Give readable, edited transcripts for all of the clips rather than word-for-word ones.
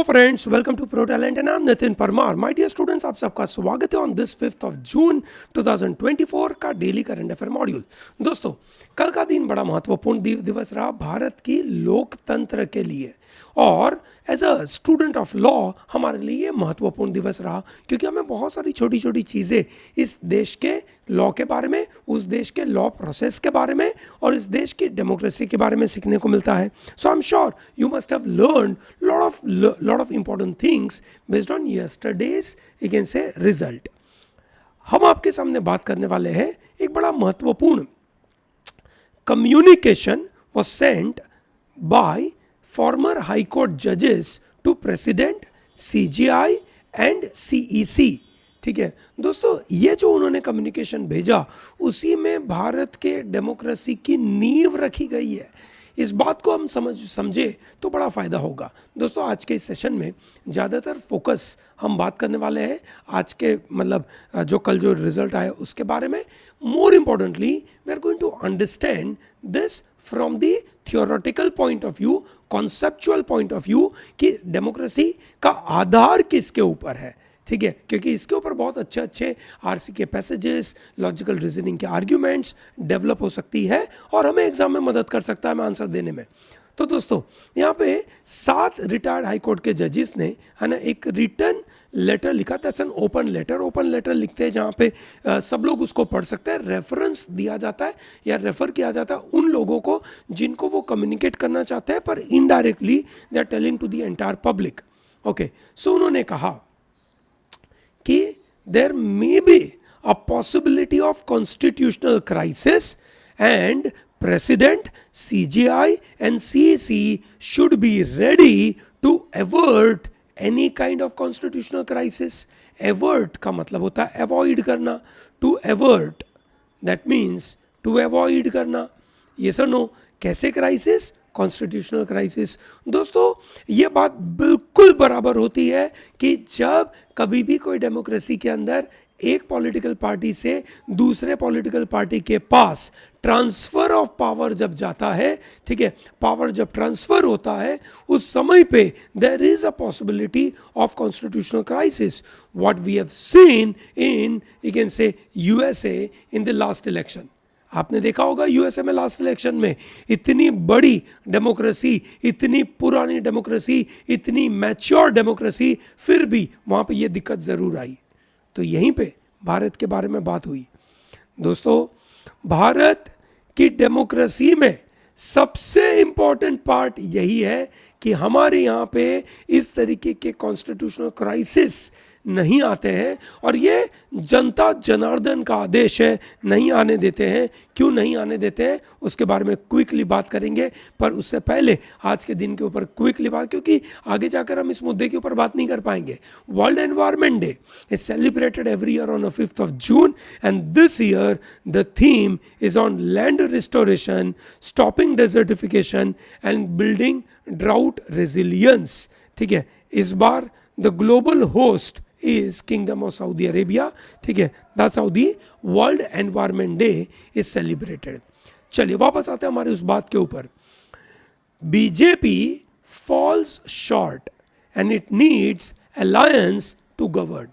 Friends, welcome to pro talent and I am Nitin Parmar. My dear students, आप सबका स्वागत है on this 5th of June 2024 का daily current affair module. दोस्तों, कल का दिन बड़ा महत्वपूर्ण दिवस रहा भारत की लोकतंत्र के लिए, और as a student of law हमारे लिए ये महत्वपूर्ण दिवस रहा, क्योंकि हमें बहुत सारी छोटी छोटी चीज़ें इस देश के लॉ के बारे में, उस देश के लॉ प्रोसेस के बारे में और इस देश की डेमोक्रेसी के बारे में सीखने को मिलता है। So I am sure you must have learn lot of important things based on yesterday's you can say result। हम आपके सामने बात करने वाले हैं एक बड़ा महत्वपूर्ण communication was sent by former high court judges to president, CGI and CEC। ठीक है दोस्तों, ये जो उन्होंने कम्युनिकेशन भेजा उसी में भारत के डेमोक्रेसी की नींव रखी गई है। इस बात को हम समझे तो बड़ा फ़ायदा होगा। दोस्तों, आज के इस सेशन में ज़्यादातर फोकस हम बात करने वाले हैं आज के जो कल जो रिजल्ट आया उसके बारे में। More importantly we are going to understand this from the theoretical point of view, conceptual point of view, कि डेमोक्रेसी का आधार किसके ऊपर है। ठीक है, क्योंकि इसके ऊपर बहुत अच्छे अच्छे आरसी के पैसेजेस, लॉजिकल रीजनिंग के आर्ग्यूमेंट्स डेवलप हो सकती है और हमें एग्जाम में मदद कर सकता है हमें आंसर देने में। तो दोस्तों, यहाँ पे 7 रिटायर्ड हाई कोर्ट के जजेस ने है ना एक रिटर्न लेटर लिखा। दैट्स एन ओपन लेटर लिखते हैं जहाँ पे सब लोग उसको पढ़ सकते हैं। रेफरेंस दिया जाता है या रेफर किया जाता है उन लोगों को जिनको वो कम्युनिकेट करना चाहते हैं, पर indirectly they are telling to the entire public. Okay, so उन्होंने कहा कि there may be a possibility of constitutional crisis and President, CGI and CEC should be ready to avert any kind of constitutional crisis। avert का मतलब होता है avoid करना। to avert that means to avoid करना। yes or no? कैसे crisis? Constitutional crisis. दोस्तों, ये बात बिल्कुल बराबर होती है कि जब कभी भी कोई डेमोक्रेसी के अंदर एक पॉलिटिकल पार्टी से दूसरे पॉलिटिकल पार्टी के पास ट्रांसफर ऑफ पावर जब जाता है, ठीक है, पावर जब ट्रांसफर होता है, उस समय पे there is a possibility of constitutional crisis. What we have seen in you can say USA in the last election. आपने देखा होगा यूएसए में लास्ट इलेक्शन में इतनी बड़ी डेमोक्रेसी, इतनी पुरानी डेमोक्रेसी, इतनी मैच्योर डेमोक्रेसी, फिर भी वहाँ पे ये दिक्कत ज़रूर आई। तो यहीं पे भारत के बारे में बात हुई। दोस्तों, भारत की डेमोक्रेसी में सबसे इम्पॉर्टेंट पार्ट यही है कि हमारे यहाँ पे इस तरीके के कॉन्स्टिट्यूशनल क्राइसिस नहीं आते हैं, और ये जनता जनार्दन का आदेश है, नहीं आने देते हैं। क्यों नहीं आने देते हैं उसके बारे में क्विकली बात करेंगे, पर उससे पहले आज के दिन के ऊपर क्विकली बात, क्योंकि आगे जाकर हम इस मुद्दे के ऊपर बात नहीं कर पाएंगे। World environment day is celebrated every year on 5th of June and this year the theme is on land restoration, stopping desertification and building drought resilience. ठीक है, इस बार the global host is Kingdom of Saudi Arabia। ठीक है, that's how the World Environment Day is celebrated। चलिए वापस आते हैं हमारे उस बात के ऊपर। BJP falls short and it needs alliance to govern।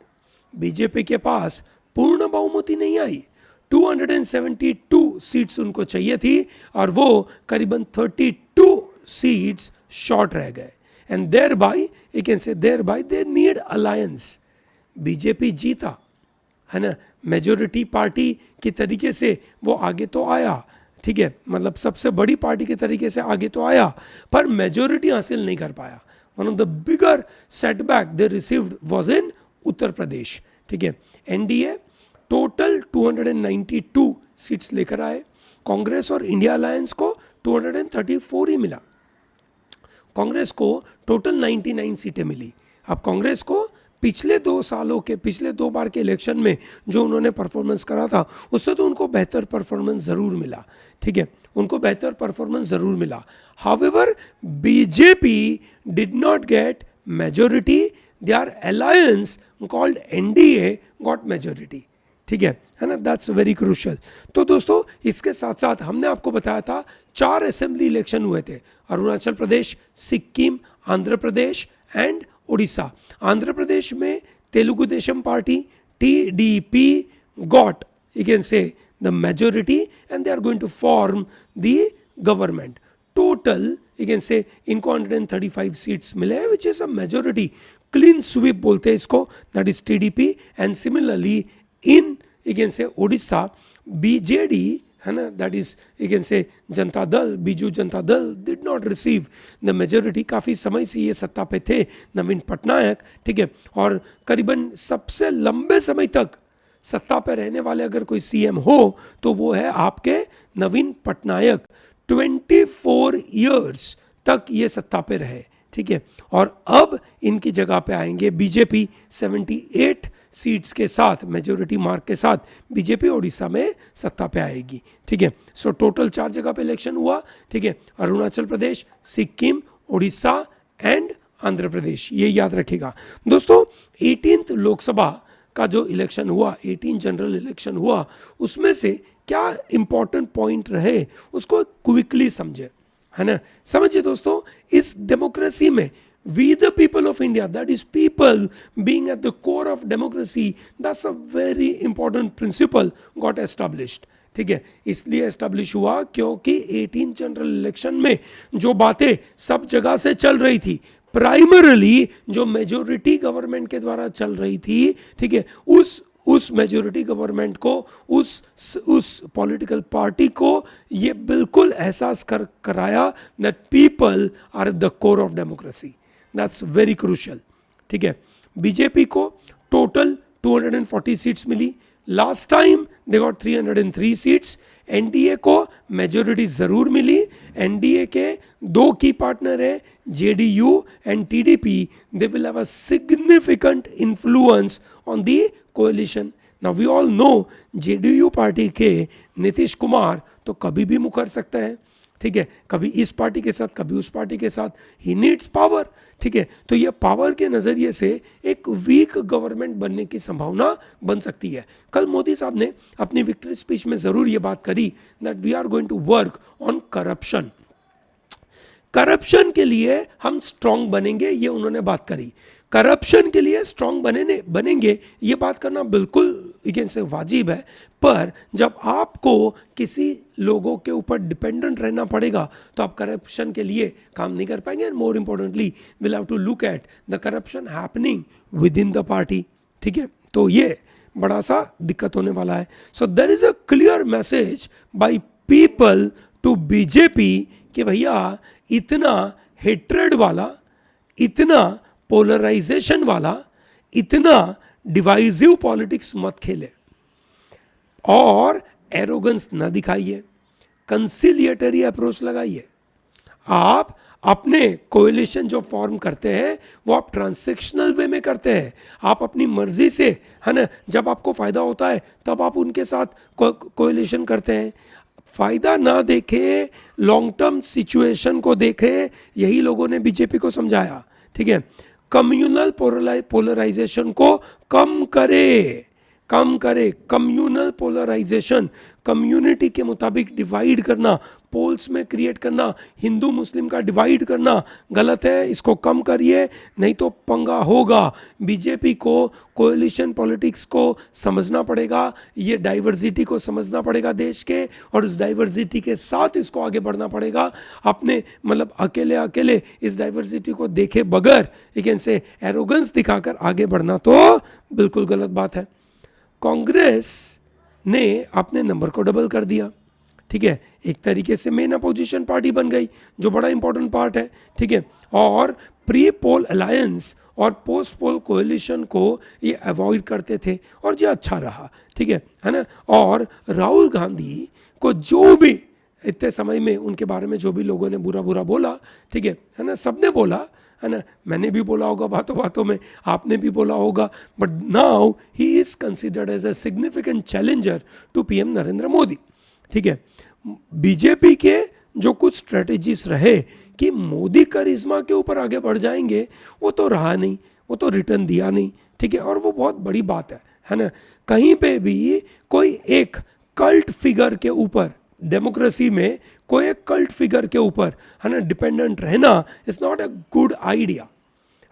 BJP के पास पूर्ण बहुमति नहीं आई, 272 सीट्स उनको चाहिए थी और वो करीबन 32 सीट्स शॉर्ट रह गए। And thereby you can say thereby they need alliance। BJP जीता है ना, मेजोरिटी पार्टी की तरीके से वो आगे तो आया, ठीक है, मतलब सबसे बड़ी पार्टी के तरीके से आगे तो आया, पर मेजोरिटी हासिल नहीं कर पाया। One of the bigger setback they received was in Uttar Pradesh. ठीक है, एनडीए टोटल 292 सीट्स लेकर आए, कांग्रेस और इंडिया अलायंस को 234 ही मिला। कांग्रेस को टोटल 99 सीटें मिली। अब कांग्रेस को पिछले 2 बार के इलेक्शन में जो उन्होंने परफॉर्मेंस करा था उससे तो उनको बेहतर परफॉर्मेंस ज़रूर मिला। ठीक है, उनको बेहतर परफॉर्मेंस ज़रूर मिला। However BJP did not get majority, there alliance called NDA got majority. ठीक है ना, दैट्स वेरी क्रूशियल। तो दोस्तों, इसके साथ साथ हमने आपको बताया था 4 असेंबली इलेक्शन हुए थे, अरुणाचल प्रदेश, सिक्किम, आंध्र प्रदेश एंड उड़ीसा। आंध्र प्रदेश में Telugu Desam party TDP got, you can say, the majority and they are going to form the government. Total, you can say, इनको 135 सीट्स मिले हैं, which is a majority. Clean sweep बोलते हैं इसको, that is TDP. And similarly in, you can say, Odisha, BJD है ना, that is, you can say, Janata Dal, Biju Janata Dal did not receive the majority. काफ़ी समय से ये सत्ता पे थे नवीन पटनायक, ठीक है, और करीबन सबसे लंबे समय तक सत्ता पे रहने वाले अगर कोई सीएम हो तो वो है आपके नवीन पटनायक। 24 इयर्स तक ये सत्ता पे रहे, ठीक है, और अब इनकी जगह पे आएंगे बीजेपी 78 सीट्स के साथ, मेजोरिटी मार्क के साथ बीजेपी उड़ीसा में सत्ता पे आएगी, ठीक है। सो टोटल 4 जगह पे इलेक्शन हुआ, ठीक है, अरुणाचल प्रदेश, सिक्किम, उड़ीसा एंड आंध्र प्रदेश, ये याद रखिएगा दोस्तों। 18th लोकसभा का जो इलेक्शन हुआ, 18 जनरल इलेक्शन हुआ, उसमें से क्या इंपॉर्टेंट पॉइंट रहे उसको क्विकली समझे, है ना। समझिए दोस्तों, इस डेमोक्रेसी में we the people of India, that is people being at the core of democracy, that's a very important principle got established, ठीक है। इसलिए एस्टैब्लिश हुआ क्योंकि 18 जनरल इलेक्शन में जो बातें सब जगह से चल रही थी, प्राइमरली जो मेजोरिटी गवर्नमेंट के द्वारा चल रही थी, ठीक है, उस मेजोरिटी गवर्नमेंट को, उस पॉलिटिकल पार्टी को ये बिल्कुल एहसास कराया that people are the core of democracy. That's very crucial, ठीक है। बीजेपी को टोटल 240 सीट्स मिली, last time they got 303 seats. NDA को मेजोरिटी जरूर मिली, एनडीए के 2 की पार्टनर है JDU and TDP, they will have a significant influence on the coalition. Now we all know JDU party के नीतीश कुमार तो कभी भी मुकर सकते हैं, ठीक है, कभी इस पार्टी के साथ कभी उस पार्टी के साथ, ही नीड्स पावर, ठीक है। तो ये पावर के नज़रिए से एक वीक गवर्नमेंट बनने की संभावना बन सकती है। कल मोदी साहब ने अपनी विक्ट्री स्पीच में ज़रूर ये बात करी that we are going to work on corruption. Corruption के लिए हम स्ट्रांग बनेंगे, ये उन्होंने बात करी। करप्शन के लिए स्ट्रांग बनेंगे ये बात करना बिल्कुल यकीन से वाजिब है, पर जब आपको किसी लोगों के ऊपर डिपेंडेंट रहना पड़ेगा तो आप करप्शन के लिए काम नहीं कर पाएंगे। And more importantly will have to look at the corruption happening within the party, ठीक है। तो ये बड़ा सा दिक्कत होने वाला है। So there is a clear message by people to BJP कि भैया इतना हेट्रेड वाला, इतना पोलराइजेशन वाला, इतना डिवाइसिव पॉलिटिक्स मत खेले और एरोगेंस न दिखाइए, कंसिलिएटरी अप्रोच लगाइए। आप अपने कोएलिशन जो फॉर्म करते हैं वो आप ट्रांसैक्शनल वे में करते हैं, आप अपनी मर्जी से, है ना, जब आपको फायदा होता है तब आप उनके साथ कोएलिशन करते हैं। फायदा ना देखे, लॉन्ग टर्म सिचुएशन को देखे, यही लोगों ने बीजेपी को समझाया, ठीक है। कम्युनल पोलराइजेशन को कम करे, कम्युनल पोलराइजेशन, कम्युनिटी के मुताबिक डिवाइड करना, पोल्स में क्रिएट करना, हिंदू मुस्लिम का डिवाइड करना गलत है, इसको कम करिए, नहीं तो पंगा होगा। बीजेपी को कोएलिशन पॉलिटिक्स को समझना पड़ेगा, ये डाइवर्सिटी को समझना पड़ेगा देश के, और इस डाइवर्सिटी के साथ इसको आगे बढ़ना पड़ेगा। अपने मतलब अकेले इस डाइवर्सिटी को देखे बगैर लेकिन से एरोगेंस दिखाकर आगे बढ़ना तो बिल्कुल गलत बात है। कांग्रेस ने अपने नंबर को डबल कर दिया, ठीक है, एक तरीके से मेन अपोजिशन पार्टी बन गई, जो बड़ा इंपॉर्टेंट पार्ट है, ठीक है। और प्री पोल अलायंस और पोस्ट पोल कोएलिशन को ये अवॉइड करते थे और ये अच्छा रहा, ठीक है ना। और राहुल गांधी को जो भी इतने समय में उनके बारे में जो भी लोगों ने बुरा बोला, ठीक है ना, सबने बोला, है ना, मैंने भी बोला होगा बातों में, आपने भी बोला होगा, but now he is considered as a significant challenger to PM Narendra Modi, ठीक है। बीजेपी के जो कुछ स्ट्रेटेजीज रहे कि मोदी करिश्मा के ऊपर आगे बढ़ जाएंगे, वो तो रहा नहीं, वो तो रिटर्न दिया नहीं, ठीक है। और वो बहुत बड़ी बात है ना। कहीं पे भी कोई एक कल्ट फिगर के ऊपर, डेमोक्रेसी में कोई एक कल्ट फिगर के ऊपर, है ना, डिपेंडेंट रहना is not a good idea,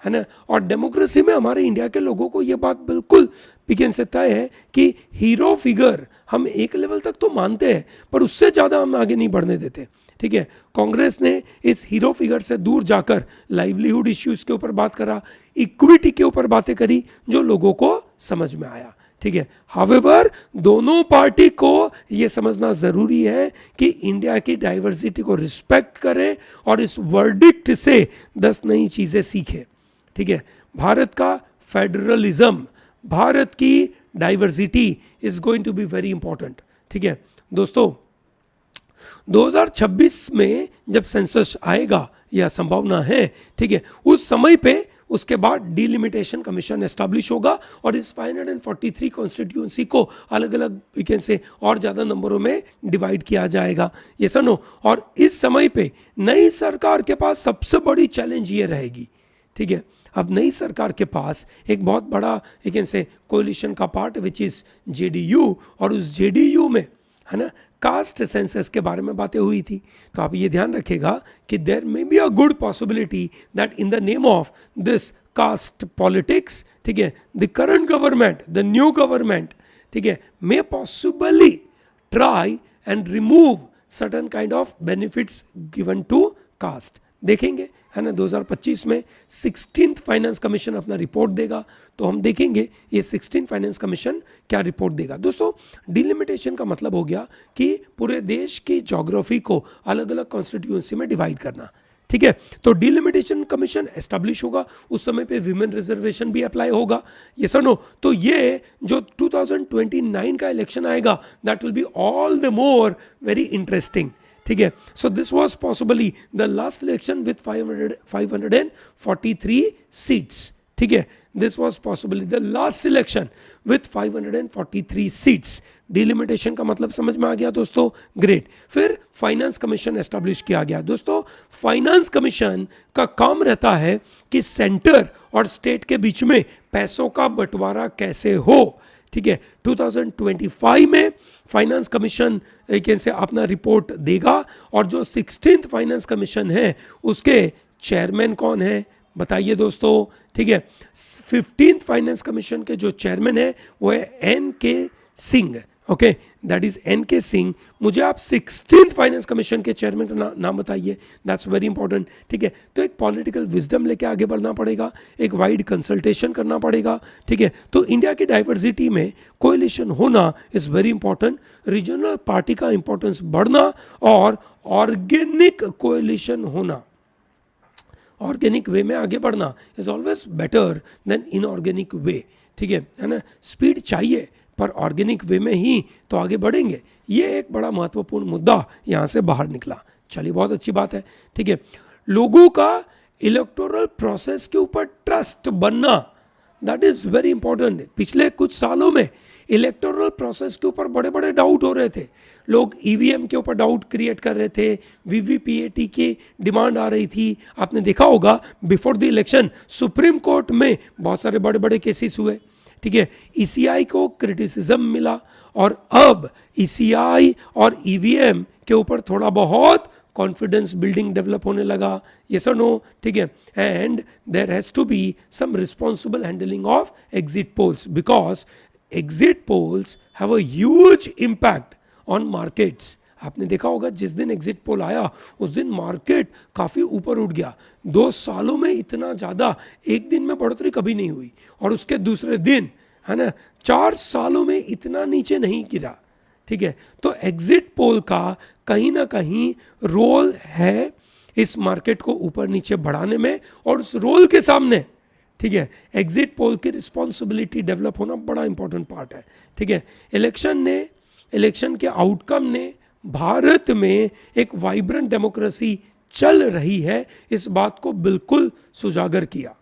है ना। और डेमोक्रेसी में हमारे इंडिया के लोगों को ये बात बिल्कुल पिकेन से तय है कि हीरो फिगर हम एक लेवल तक तो मानते हैं, पर उससे ज़्यादा हम आगे नहीं बढ़ने देते, ठीक है। कांग्रेस ने इस हीरो फिगर से दूर जाकर लाइवलीहुड इश्यूज के ऊपर बात करा, इक्विटी के ऊपर बातें करी, जो लोगों को समझ में आया, ठीक है। हावेवर दोनों पार्टी को यह समझना जरूरी है कि इंडिया की डाइवर्सिटी को रिस्पेक्ट करे और इस वर्डिक्ट से 10 नई चीजें सीखे, ठीक है। भारत का फेडरलिज्म, भारत की diversity is going to be very important, ठीक है। दोस्तों 2026 में जब सेंसस आएगा, यह संभावना है, ठीक है, उस समय पे उसके बाद डिलिमिटेशन कमीशन एस्टैब्लिश होगा और इस 543 कॉन्स्टिट्यूएंसी को अलग अलग वीकेंड से और ज़्यादा नंबरों में डिवाइड किया जाएगा, ये सुनो। और इस समय पे नई सरकार के पास सबसे बड़ी चैलेंज ये रहेगी, ठीक है। अब नई सरकार के पास एक बहुत बड़ा वीकेंड से कोलिशन का पार्ट विच इज जेडीयू, और उस जेडीयू में, है ना, कास्ट सेंसस के बारे में बातें हुई थी। तो आप ये ध्यान रखेगा कि there may be a good possibility that in the name of this caste politics, ठीक है, the current government, the new government, ठीक है, may possibly try and remove certain kind of benefits given to caste. देखेंगे, है ना, 2025 में 16th finance commission अपना report देगा, तो हम देखेंगे ये 16th फाइनेंस कमीशन क्या रिपोर्ट देगा। दोस्तों डिलिमिटेशन का मतलब हो गया कि पूरे देश की ज्योग्राफी को अलग अलग कॉन्स्टिट्यूएंसी में डिवाइड करना, ठीक है। तो डिलिमिटेशन कमीशन एस्टैब्लिश होगा, उस समय पे विमेन रिजर्वेशन भी अप्लाई होगा, ये सुनो। तो ये जो 2029 का इलेक्शन आएगा, that will be all the more very interesting, ठीक है। So this was possibly the last election with 543 seats, ठीक है। This was possibly the last election with 543 seats. Delimitation का मतलब समझ में आ गया दोस्तों, ग्रेट। फिर फाइनेंस कमीशन एस्टैब्लिश किया गया। दोस्तों फाइनेंस कमीशन का काम रहता है कि सेंटर और स्टेट के बीच में पैसों का बंटवारा कैसे हो, ठीक है। 2025 में फाइनेंस कमीशन से अपना रिपोर्ट देगा, और जो 16th फाइनेंस कमीशन है उसके चेयरमैन कौन है बताइए दोस्तों, ठीक है। 15th फाइनेंस कमीशन के जो चेयरमैन है वो है NK. Singh, okay, that is NK. Singh. मुझे आप 16th फाइनेंस कमीशन के चेयरमैन का नाम बताइए, दैट्स वेरी इंपॉर्टेंट, ठीक है। तो एक पॉलिटिकल विजडम लेके आगे बढ़ना पड़ेगा, एक वाइड कंसल्टेशन करना पड़ेगा, ठीक है। तो इंडिया की डाइवर्सिटी में कोएलिशन होना is very important, regional party का इंपॉर्टेंस बढ़ना और ऑर्गेनिक कोएलिशन होना, ऑर्गेनिक वे में आगे बढ़ना is always better than inorganic way, ठीक है ना। स्पीड चाहिए पर ऑर्गेनिक वे में ही तो आगे बढ़ेंगे। ये एक बड़ा महत्वपूर्ण मुद्दा यहाँ से बाहर निकला, चलिए बहुत अच्छी बात है, ठीक है। लोगों का इलेक्टोरल प्रोसेस के ऊपर ट्रस्ट बनना, दैट इज वेरी इंपॉर्टेंट। पिछले कुछ सालों में इलेक्टोरल प्रोसेस के ऊपर बड़े बड़े डाउट हो रहे थे, लोग ईवीएम के ऊपर डाउट क्रिएट कर रहे थे, वीवीपीएटी की डिमांड आ रही थी। आपने देखा होगा before the election supreme court में बहुत सारे बड़े बड़े केसेस हुए, ठीक है। ईसीआई को क्रिटिसिज्म मिला और अब ईसीआई और ईवीएम के ऊपर थोड़ा बहुत कॉन्फिडेंस बिल्डिंग डेवलप होने लगा, यस और नो, ठीक है। And there has to be some responsible handling of exit polls, because exit polls have a huge impact on markets. आपने देखा होगा जिस दिन एग्जिट पोल आया उस दिन मार्केट काफ़ी ऊपर उठ गया। 2 सालों में इतना ज़्यादा एक दिन में बढ़ोतरी कभी नहीं हुई, और उसके दूसरे दिन, है ना, 4 सालों में इतना नीचे नहीं गिरा, ठीक है। तो एग्जिट पोल का कहीं ना कहीं रोल है इस मार्केट को ऊपर नीचे बढ़ाने में, और उस रोल के सामने, ठीक है, एग्जिट पोल की रिस्पॉन्सिबिलिटी डेवलप होना बड़ा इंपॉर्टेंट पार्ट है, ठीक है। इलेक्शन के आउटकम ने भारत में एक वाइब्रेंट डेमोक्रेसी चल रही है इस बात को बिल्कुल सुजागर किया।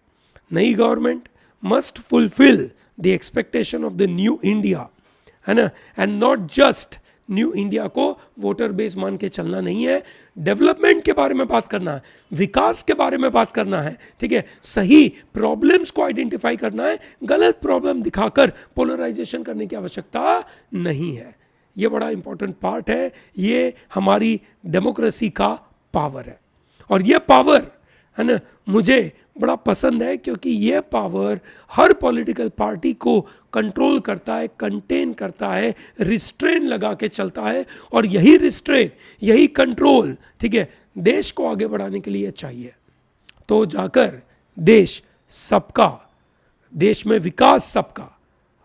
नई government must fulfil the expectation of the new India, है ना, and not just new India को वोटर बेस मान के चलना नहीं है, डेवलपमेंट के बारे में बात करना है, विकास के बारे में बात करना है, ठीक है। सही प्रॉब्लम्स को आइडेंटिफाई करना है, गलत प्रॉब्लम दिखाकर पोलराइजेशन करने की आवश्यकता नहीं है। ये बड़ा इंपॉर्टेंट पार्ट है, ये हमारी डेमोक्रेसी का पावर है, और ये पावर है ना, मुझे बड़ा पसंद है, क्योंकि ये पावर हर पॉलिटिकल पार्टी को कंट्रोल करता है, कंटेन करता है, रिस्ट्रेन लगा के चलता है, और यही रिस्ट्रेन, यही कंट्रोल, ठीक है, देश को आगे बढ़ाने के लिए चाहिए। तो जाकर देश सबका, देश में विकास सबका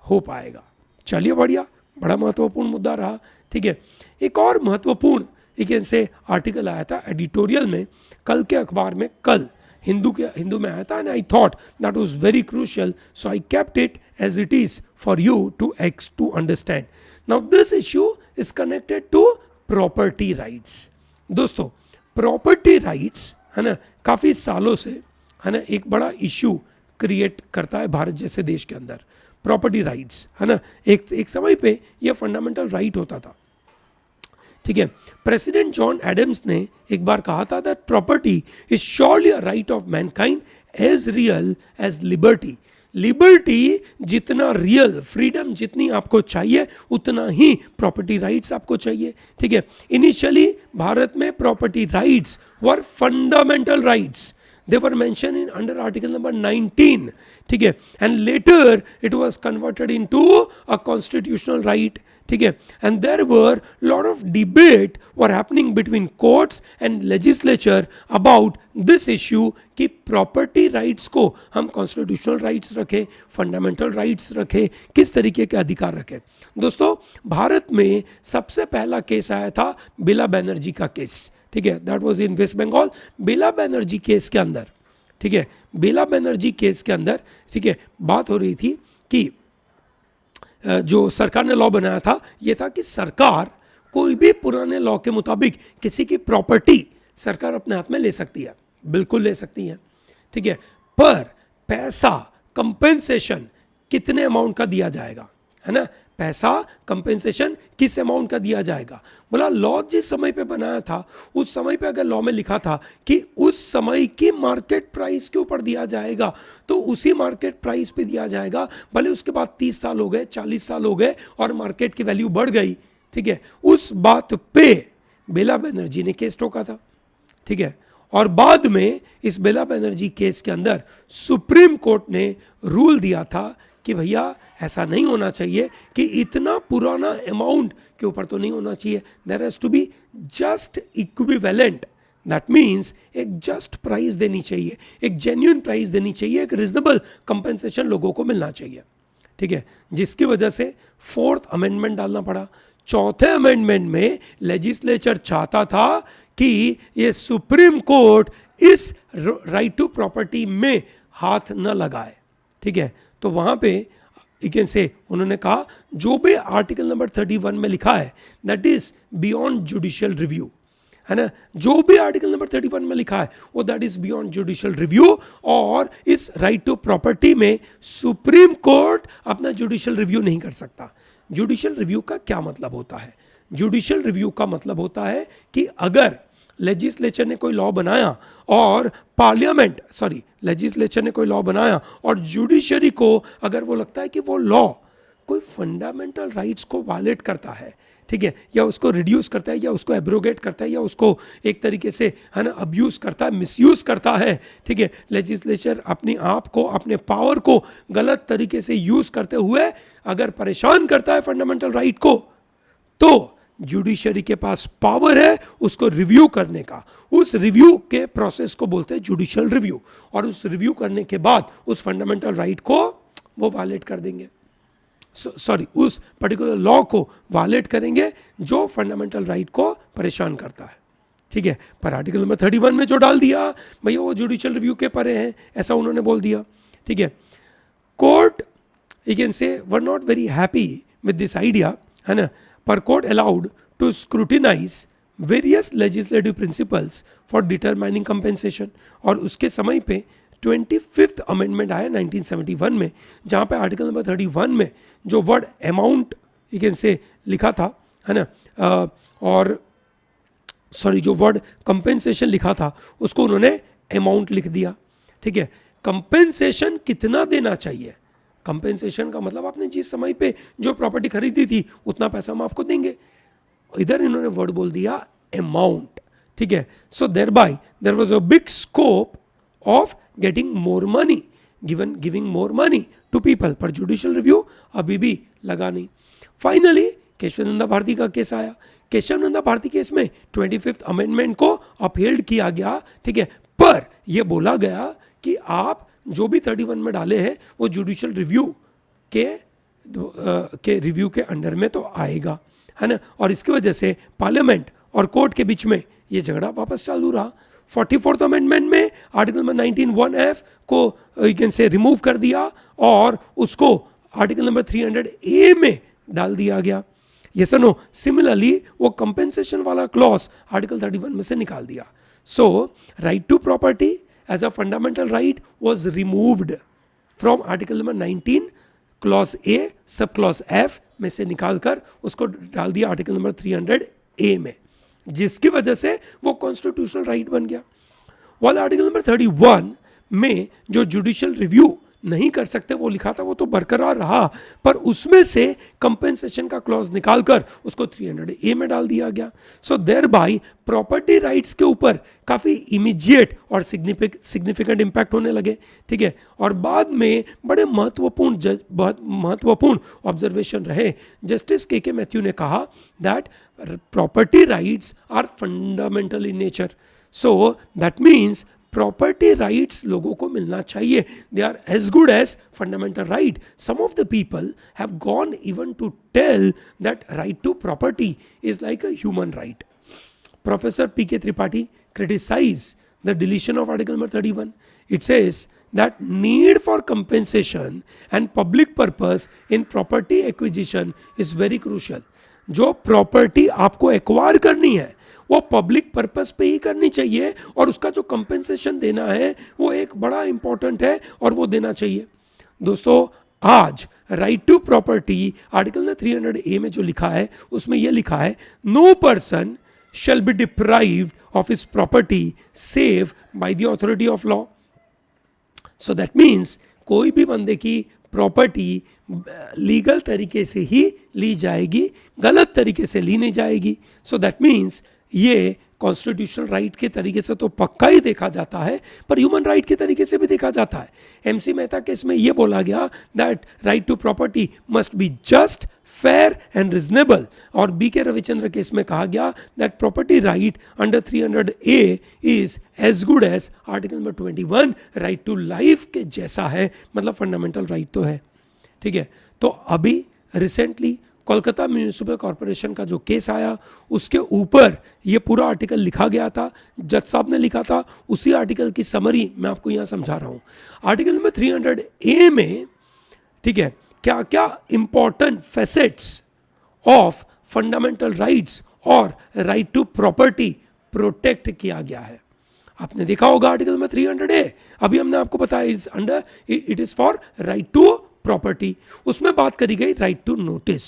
हो पाएगा। चलिए, बढ़िया, बड़ा महत्वपूर्ण मुद्दा रहा। ठीक है, एक और महत्वपूर्ण एक से आर्टिकल आया था एडिटोरियल में, कल के अखबार में, कल हिंदू में आया था, and I thought that was very crucial, so I kept it as it is for you to understand. Now this issue is connected to property rights. दोस्तों, प्रॉपर्टी राइट्स, है ना, काफ़ी सालों से, है ना, एक बड़ा इश्यू क्रिएट करता है भारत जैसे देश के अंदर। प्रॉपर्टी राइट्स, है ना, एक समय पे ये फंडामेंटल राइट होता था। ठीक है, प्रेसिडेंट जॉन एडम्स ने एक बार कहा था that property is surely a right of mankind as real as liberty. Liberty जितना रियल, फ्रीडम जितनी आपको चाहिए, उतना ही प्रॉपर्टी राइट्स आपको चाहिए। ठीक है, इनिशियली भारत में property rights were fundamental rights, they were mentioned in under article number 19, ठीक है, and later it was converted into a constitutional right, ठीक है, and there were lot of debate were happening between courts and legislature about this issue कि property rights को हम constitutional rights रखें, fundamental rights रखें, किस तरीके के अधिकार रखें। दोस्तों, भारत में सबसे पहला केस आया था बिला बनर्जी का केस। ठीक है, that was in West Bengal. Bela Banerjee case के अंदर, ठीक है, बेला बनर्जी केस के अंदर, ठीक है, बात हो रही थी कि जो सरकार ने लॉ बनाया था, ये था कि सरकार कोई भी पुराने लॉ के मुताबिक किसी की प्रॉपर्टी सरकार अपने हाथ में ले सकती है, बिल्कुल ले सकती है। ठीक है, पर पैसा कंपेंसेशन कितने अमाउंट का दिया जाएगा, है ना, पैसा कंपेंसेशन किस अमाउंट का दिया जाएगा। बोला लॉ जिस समय पे बनाया था, उस समय पे अगर लॉ में लिखा था कि उस समय की मार्केट प्राइस के ऊपर दिया जाएगा, तो उसी मार्केट प्राइस पे दिया जाएगा, भले उसके बाद 30 साल हो गए, 40 साल हो गए और मार्केट की वैल्यू बढ़ गई। ठीक है, उस बात पे बेला बनर्जी ने केस ठोका था। ठीक है, और बाद में इस बेला बनर्जी केस के अंदर सुप्रीम कोर्ट ने रूल दिया था कि भैया ऐसा नहीं होना चाहिए कि इतना पुराना अमाउंट के ऊपर तो नहीं होना चाहिए, there has to be just equivalent, that means एक जस्ट प्राइस देनी चाहिए, एक जेन्युइन प्राइस देनी चाहिए, एक रिजनेबल कंपेंसेशन लोगों को मिलना चाहिए। ठीक है, जिसकी वजह से 4th अमेंडमेंट डालना पड़ा। 4थे अमेंडमेंट में लेजिस्लेचर चाहता था कि ये सुप्रीम कोर्ट इस राइट टू प्रॉपर्टी में हाथ न लगाए। ठीक है, तो वहां पे यू से उन्होंने कहा जो भी आर्टिकल नंबर 31 में लिखा है that is beyond judicial review, है ना, जो भी आर्टिकल नंबर 31 में लिखा है वो that is beyond judicial review, और इस राइट टू प्रॉपर्टी में सुप्रीम कोर्ट अपना जुडिशियल रिव्यू नहीं कर सकता। जुडिशियल रिव्यू का क्या मतलब होता है? जुडिशियल रिव्यू का मतलब होता है कि अगर लेजिस्लेचर ने कोई लॉ बनाया और लेजिस्लेचर ने कोई लॉ बनाया और जुडिशरी को अगर वो लगता है कि वो लॉ कोई फंडामेंटल राइट्स को वायलेट करता है, ठीक है, या उसको रिड्यूस करता है, या उसको एब्रोगेट करता है, या उसको एक तरीके से, है ना, अब्यूज करता है, मिसयूज करता है, ठीक है, लेजिस्लेचर अपने आप को, अपने पावर को गलत तरीके से यूज करते हुए अगर परेशान करता है फंडामेंटल राइट को, तो जुडिशरी के पास पावर है उसको रिव्यू करने का। उस रिव्यू के प्रोसेस को बोलते हैं जुडिशियल रिव्यू, और उस रिव्यू करने के बाद उस फंडामेंटल राइट को वो वायलेट कर देंगे, उस पर्टिकुलर लॉ को वायलेट करेंगे जो फंडामेंटल राइट को परेशान करता है। ठीक है, पर आर्टिकल नंबर 31 में जो डाल दिया भैया वो जुडिशियल रिव्यू के परे हैं, ऐसा उन्होंने बोल दिया। ठीक है, court you can say were not very happy with this idea, है ना, पर court allowed to scrutinize various legislative principles for determining compensation. और उसके समय पे 25th अमेंडमेंट आया 1971 में, जहाँ पे आर्टिकल नंबर 31 में जो वर्ड अमाउंट यू कैन से लिखा था, है ना, जो वर्ड कंपेंसेशन लिखा था उसको उन्होंने अमाउंट लिख दिया। ठीक है, कंपेंसेशन कितना देना चाहिए, कंपेंसेशन का मतलब आपने जिस समय पे जो प्रॉपर्टी खरीदी थी उतना पैसा हम आपको देंगे, इधर इन्होंने वर्ड बोल दिया अमाउंट। ठीक है, so thereby there was a big scope of getting more money, giving more money to people, पर जुडिशियल रिव्यू अभी भी लगा नहीं। फाइनली केशवानंदा भारती का केस आया। केशवानंदा भारती केस में 25th अमेंडमेंट को अपहेल्ड किया गया, ठीक है, पर यह बोला गया कि आप जो भी 31 में डाले हैं वो जुडिशियल रिव्यू के रिव्यू के अंडर में तो आएगा, है ना। और इसकी वजह से पार्लियामेंट और कोर्ट के बीच में ये झगड़ा वापस चालू रहा। 44th अमेंडमेंट में आर्टिकल नंबर 19(1)(f) को यू कैन से रिमूव कर दिया और उसको आर्टिकल नंबर 300(a) में डाल दिया गया। यस और नो। सिमिलरली वो कंपेंसेशन वाला क्लॉज आर्टिकल 31 में से निकाल दिया। So right to property as a fundamental right was removed from article number 19 clause A sub clause F में से निकालकर उसको डाल दिया आर्टिकल नंबर 300(a) में, जिसकी वजह से वो कॉन्स्टिट्यूशनल राइट बन गया। वाला आर्टिकल नंबर 31 में जो जुडिशियल रिव्यू नहीं कर सकते वो लिखा था, वो तो बरकरार रहा, पर उसमें से कंपेंसेशन का क्लॉज निकालकर उसको 300(a) में डाल दिया गया। So thereby property rights के ऊपर काफ़ी इमीडिएट और सिग्निफिकेंट इम्पैक्ट होने लगे, ठीक है। और बाद में बड़े महत्वपूर्ण ऑब्जर्वेशन रहे। जस्टिस के मैथ्यू ने कहा that property rights are fundamental in nature, so that means property rights लोगों को मिलना चाहिए। They are as good as fundamental right. Some of the people have gone even to tell that right to property is like a human right. Professor P.K. Tripathi criticized the deletion of article number 31. It says that need for compensation and public purpose in property acquisition is very crucial. जो property आपको acquire करनी है वो public purpose पे ही करनी चाहिए और उसका जो कंपेंसेशन देना है वो एक बड़ा इंपॉर्टेंट है और वो देना चाहिए। दोस्तों आज right to property article 300(a) में जो लिखा है उसमें ये लिखा है no person shall be deprived of his property save by the authority of law. So that means कोई भी बंदे की प्रॉपर्टी लीगल तरीके से ही ली जाएगी, गलत तरीके से ली नहीं जाएगी। सो दैट मीन्स ये कॉन्स्टिट्यूशनल राइट के तरीके से तो पक्का ही देखा जाता है, पर ह्यूमन राइट के तरीके से भी देखा जाता है। MC मेहता केस में ये बोला गया that right to property must be just, fair and reasonable, और B.K. रविचंद्र केस में कहा गया that property right under 300(a) is as good as article number 21 right to life के जैसा है, मतलब फंडामेंटल राइट तो है, ठीक है। तो अभी रिसेंटली कोलकाता म्यूनिसिपल कॉरपोरेशन का जो केस आया उसके ऊपर ये पूरा आर्टिकल लिखा गया था, जज साहब ने लिखा था। उसी आर्टिकल की समरी मैं आपको यहाँ समझा रहा हूँ। आर्टिकल नंबर 300(a) में, ठीक है, क्या क्या important facets of fundamental rights और राइट टू प्रॉपर्टी प्रोटेक्ट किया गया है। आपने देखा होगा आर्टिकल नंबर 300(a), अभी हमने आपको बताया it is for right to property. उसमें बात करी गई राइट टू नोटिस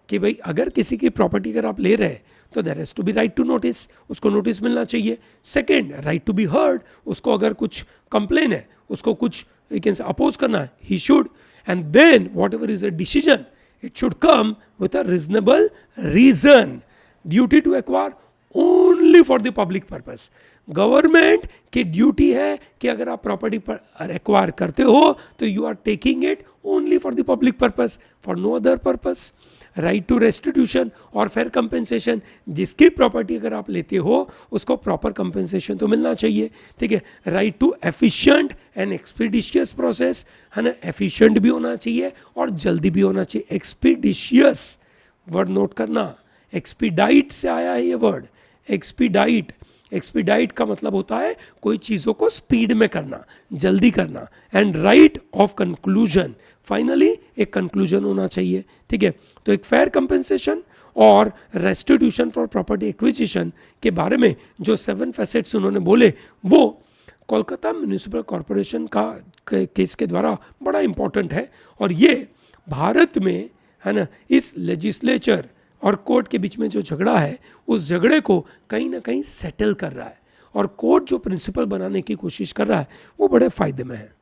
कि भाई अगर किसी की प्रॉपर्टी अगर आप ले रहे हैं तो there has to be right to notice, उसको नोटिस मिलना चाहिए। Second, right to be heard, उसको अगर कुछ कंप्लेन है, उसको कुछ यू कैन से अपोज करना है, he should, and then whatever is a decision it should come with a reasonable reason. Duty to acquire only for the public purpose. Government की ड्यूटी है कि अगर आप प्रॉपर्टी पर एक्वायर करते हो तो you are taking it only for the public purpose, for no other purpose. Right to restitution और फेयर कंपेंसेशन, जिसकी प्रॉपर्टी अगर आप लेते हो उसको प्रॉपर कंपेंसेशन तो मिलना चाहिए, ठीक है। Right to efficient and expeditious process, है ना, एफिशिएंट भी होना चाहिए और जल्दी भी होना चाहिए। एक्सपीडिशियस वर्ड नोट करना, एक्सपीडाइट से आया है ये वर्ड, एक्सपीडाइट। एक्सपीडाइट का मतलब होता है कोई चीज़ों को स्पीड में करना, जल्दी करना। And right of conclusion, finally एक कंक्लूजन होना चाहिए, ठीक है। तो एक फेयर कंपेंसेशन और रेस्टिट्यूशन फॉर प्रॉपर्टी एक्विजिशन के बारे में जो 7 फैसेट्स उन्होंने बोले वो कोलकाता म्यूनिसिपल कॉरपोरेशन का केस के द्वारा बड़ा इंपॉर्टेंट है। और ये भारत में, है ना, इस लेजिस्लेचर और कोर्ट के बीच में जो झगड़ा है उस झगड़े को कहीं ना कहीं सेटल कर रहा है, और कोर्ट जो प्रिंसिपल बनाने की कोशिश कर रहा है वो बड़े फायदे में है।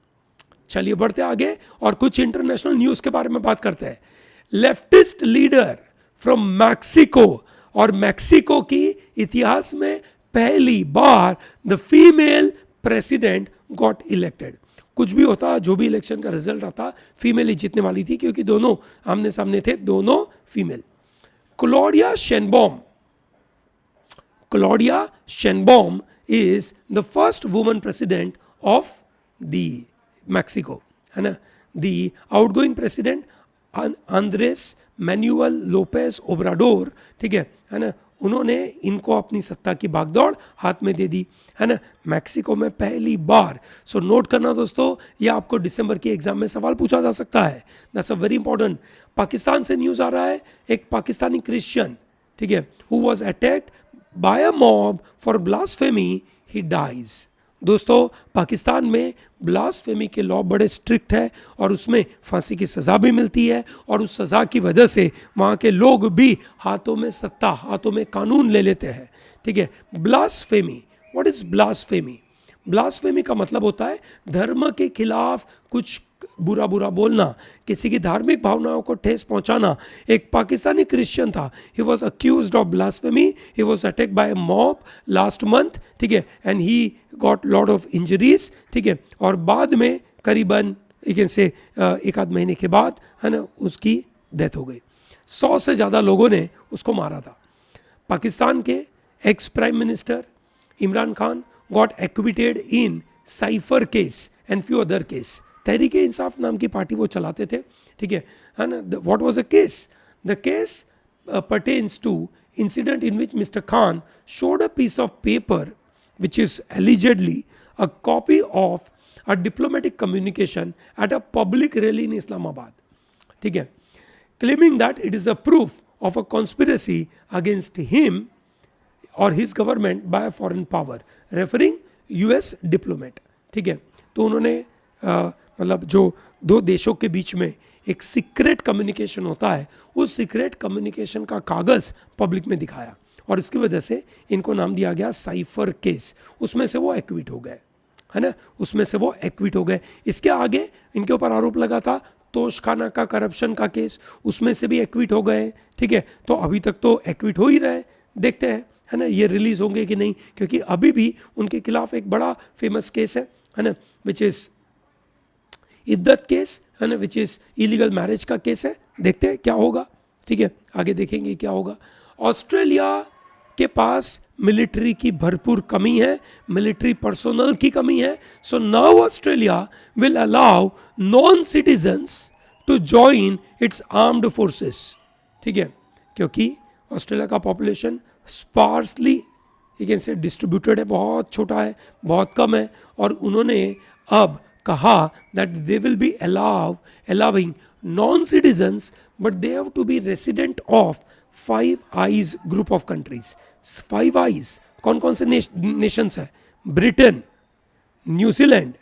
चलिए बढ़ते आगे और कुछ इंटरनेशनल न्यूज़ के बारे में बात करते हैं। लेफ्टिस्ट लीडर फ्रॉम मैक्सिको, और मैक्सिको की इतिहास में पहली बार the female president got elected. कुछ भी होता, जो भी इलेक्शन का रिजल्ट आता, फीमेल ही जीतने वाली थी क्योंकि दोनों आमने सामने थे, दोनों female. Claudia Sheinbaum is the first woman president of the Mexico, है ना। The outgoing president Andres Manuel Lopez Obrador, ठीक है ना, उन्होंने इनको अपनी सत्ता की भागदौड़ हाथ में दे दी, है ना, मैक्सिको में पहली बार। सो नोट करना दोस्तों, ये आपको दिसंबर की एग्जाम में सवाल पूछा जा सकता है, that's a very important. Pakistan से न्यूज आ रहा है, एक पाकिस्तानी क्रिश्चियन, ठीक है, who was attacked by a mob for blasphemy, he dies. दोस्तों पाकिस्तान में ब्लास्फेमी के लॉ बड़े स्ट्रिक्ट है और उसमें फांसी की सज़ा भी मिलती है, और उस सज़ा की वजह से वहाँ के लोग भी हाथों में सत्ता, हाथों में कानून ले लेते हैं, ठीक है। Blasphemy, what is blasphemy? Blasphemy का मतलब होता है धर्म के खिलाफ कुछ बुरा बुरा बोलना, किसी की धार्मिक भावनाओं को ठेस पहुंचाना। एक पाकिस्तानी क्रिश्चियन था, he was accused of blasphemy, he was attacked by a mob last month, ठीक है, and he got lot of injuries, ठीक है, और बाद में करीबन एक आध महीने के बाद, है ना, उसकी डेथ हो गई। 100 से ज़्यादा लोगों ने उसको मारा था। पाकिस्तान के ex prime minister Imran Khan got acquitted in cipher case and few other case. Tehreek-e-Insaf नाम की पार्टी वो चलाते थे, ठीक है ना। What was the case? The case pertains to incident in which Mr. Khan showed a piece of paper which is allegedly a copy of a diplomatic communication at a public rally in Islamabad, ठीक है, claiming that it is a proof of a conspiracy against him or his government by a foreign power, referring US diplomat, ठीक है। तो उन्होंने मतलब जो दो देशों के बीच में एक सीक्रेट कम्युनिकेशन होता है, उस सीक्रेट कम्युनिकेशन का कागज़ पब्लिक में दिखाया, और इसकी वजह से इनको नाम दिया गया साइफर केस। उसमें से वो एक्विट हो गए, है ना, उसमें से वो एक्विट हो गए। इसके आगे इनके ऊपर आरोप लगा था तोशखाना का करप्शन का केस, उसमें से भी एक्विट हो गए, ठीक है। तो अभी तक तो एक्विट हो ही रहे, देखते हैं, है ना, ये रिलीज होंगे कि नहीं, क्योंकि अभी भी उनके खिलाफ एक बड़ा फेमस केस है ना, विच इज़ इद्दत केस, है ना, विच इज़ इलीगल मैरिज का केस है। देखते हैं क्या होगा, ठीक है, आगे देखेंगे क्या होगा। ऑस्ट्रेलिया के पास मिलिट्री की भरपूर कमी है, मिलिट्री पर्सोनल की कमी है। So now Australia will allow non citizens to join its armed forces, ठीक है, क्योंकि ऑस्ट्रेलिया का population sparsely you can say distributed है, बहुत छोटा है, बहुत कम है, और उन्होंने अब कहा that they will be allowing non-citizens, but they have to be resident of Five Eyes group of countries. Five Eyes कौन कौन से नेशंस है? Britain, New Zealand,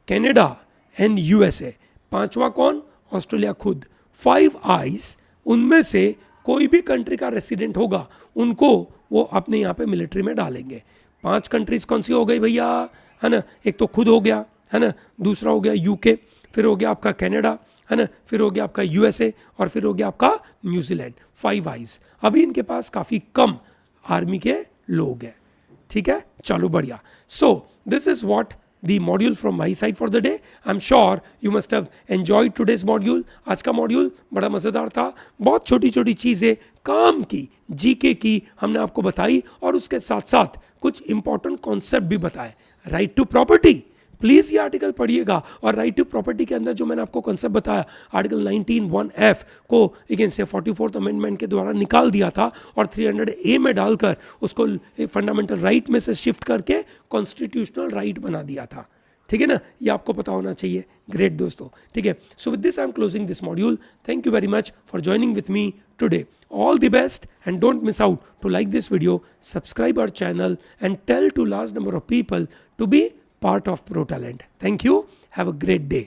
Canada and USA. पांचवा कौन? ऑस्ट्रेलिया खुद। फाइव आइज, उनमें से कोई भी कंट्री का रेसिडेंट होगा, उनको वो अपने यहाँ पे मिलिट्री में डालेंगे। 5 कंट्रीज कौन सी हो गई भैया, है ना, एक तो खुद हो गया, है ना, दूसरा हो गया यूके, फिर हो गया आपका कनाडा, है ना, फिर हो गया आपका यूएसए, और फिर हो गया आपका न्यूजीलैंड। 5 आइज। अभी इनके पास काफ़ी कम आर्मी के लोग हैं, ठीक है, चलो बढ़िया। So this is what the module from my side for the day. I'm sure you must have enjoyed today's module. आज का मॉड्यूल बड़ा मज़ेदार था, बहुत छोटी छोटी चीज़ें काम की, जीके की हमने आपको बताई, और उसके साथ साथ कुछ इंपॉर्टेंट कॉन्सेप्ट भी बताए। राइट टू प्रॉपर्टी, प्लीज़ ये आर्टिकल पढ़िएगा, और राइट टू प्रॉपर्टी के अंदर जो मैंने आपको कॉन्सेप्ट बताया, आर्टिकल 19(1)(f) को अगेंस्ट से 44th अमेंडमेंट के द्वारा निकाल दिया था, और 300A में डालकर उसको फंडामेंटल राइट में से शिफ्ट करके कॉन्स्टिट्यूशनल राइट बना दिया था, ठीक है ना, ये आपको पता होना चाहिए। ग्रेट दोस्तों, ठीक है। So with this I am closing this module. Thank you very much for joining with me today. All the best, and don't miss out to like this video, subscribe our channel, and tell to large number of people to be part of ProTalent. Thank you. Have a great day.